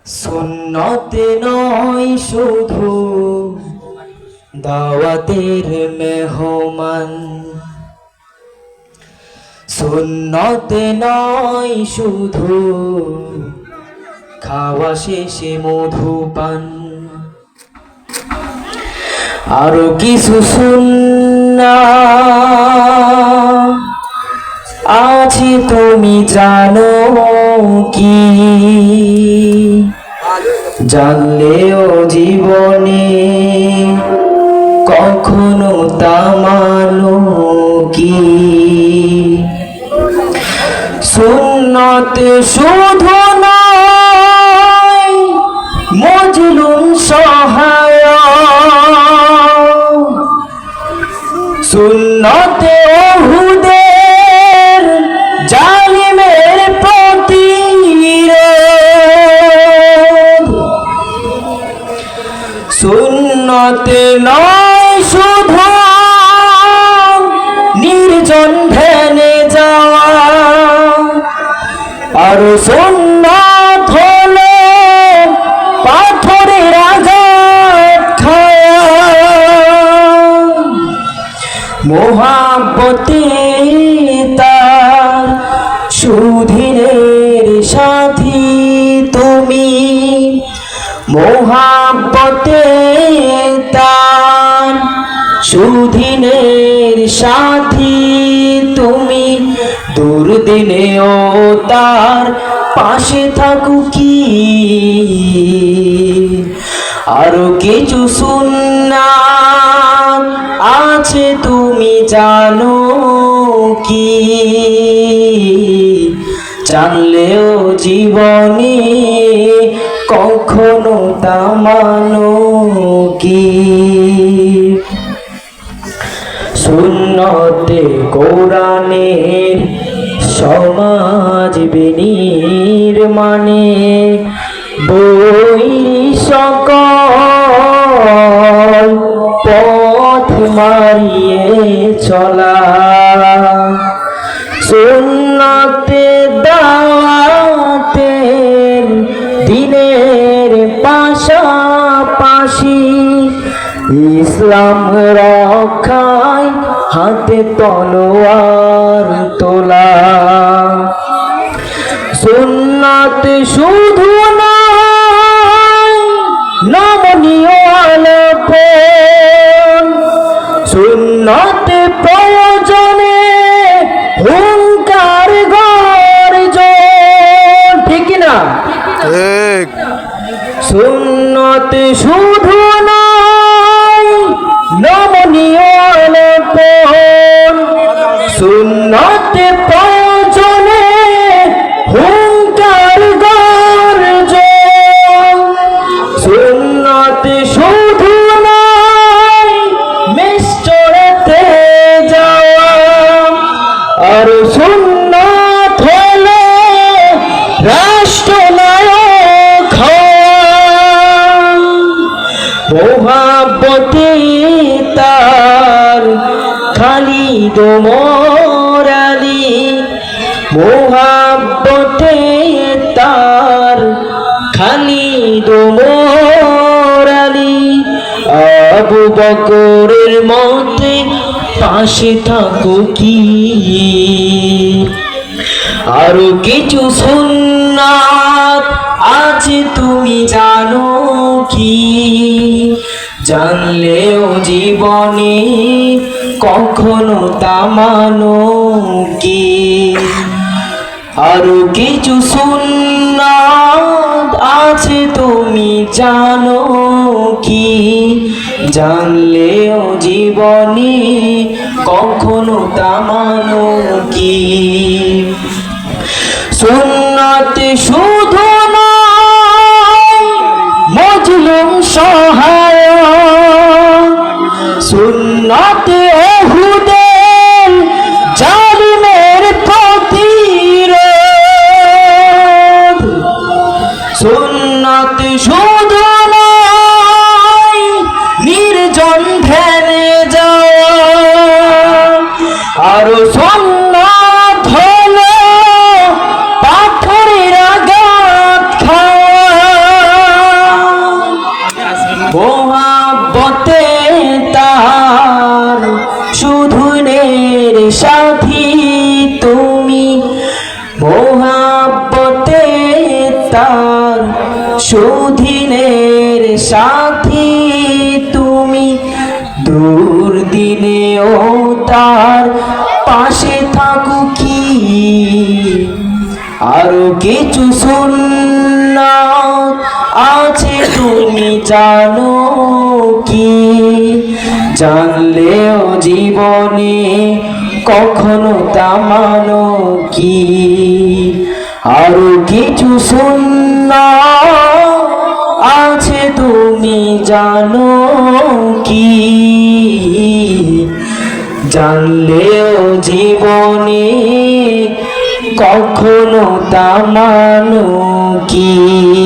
সুন্নতে নয় শুধু দাওয়াতের মেহমান, সুন্নতে নয় শুধু খাওয়া শেষে মধুপান, আরো কিছু সুন্নাহ আছে তুমি জানো কি? জানলেও জীবনে কখনো তা মানো কি? সুন্নত শুধু নয় মজলুম সহায়, সুন্নতে ওহুদের জালিমের প্রতিরোধ, সুন্নতে নয় শুধু নির্জন ধ্যানে যাওয়া, আর সুন্নত হলো পাথরের আঘাত খাওয়া। মোহাব্বতে তার সুধীরের সাথী তুমি, মোহাব্বতে তার সুধীরের সাথী তুমি, দুর্দিনেও তার পাশে থাকো কি? আরো কিছু সুন্নাত আছে তুমি জানো কি? জানলেও জীবনে কখনো তা মানো কি? সুন্নতে কোরআনের সমাজ বিনির্মাণে বই সকল পথ মারিয়ে চলা, সুন্নতে দাওয়াতের দিনের পাশাপাশি ইসলাম রক্ষায় হাতে তলোয়ার তোলা। সুন্নাত শুধু নয় নমনীয় আলোপন, সুন্নতে প্রয়োজনে হুঙ্কার গর্জন, ঠিক না? ঠিক। সুন্নতে শুধু নয় নমনীয় আলোপন, সুন্নতে প্রয়োজনে হুঙ্কার গর্জন, সুন্নতে শুধু নয় মেষ চড়াতে যাওয়া, আর সুন্নত হলো রাষ্ট্রনায়ক হওয়া। মোহাব্বতে তার খালিদ ওমর আলী, মোহাব্বতে তার খালিদ ওমর আলী, আবু বকরের মতে পাশে থাকো কি? আরো কিছু সুন্নাত আছে তুমি জানো কি? জানলেও জীবনে কখনো তা মানো কি? আরো কিছু সুন্নাত আছে তুমি জানো কি? জানলেও জীবনে কখনো তা মানো কি? সুন্নাত শুধু নয় মজলুম সহায়, সুন্নাতে ওহুদের জালিমের প্রতিরোধ, সুন্নাত শুধু নয় নির্জন ধ্যানে যাওয়া, আরো সুন্নাত হলো পাথরের আঘাত খাওয়া। তার সুদিনের সাথী তুমি, দুর্দিনেও তার পাশে থাকো কি? আরো কিছু সুন্নাত আছে তুমি জানো কি? জানলেও জীবনে কখনো তা মানো কি? আরো কিছু সুন্নাত আছে তুমি জানো কি? জানলেও জীবনে কখনো তা মানো কি?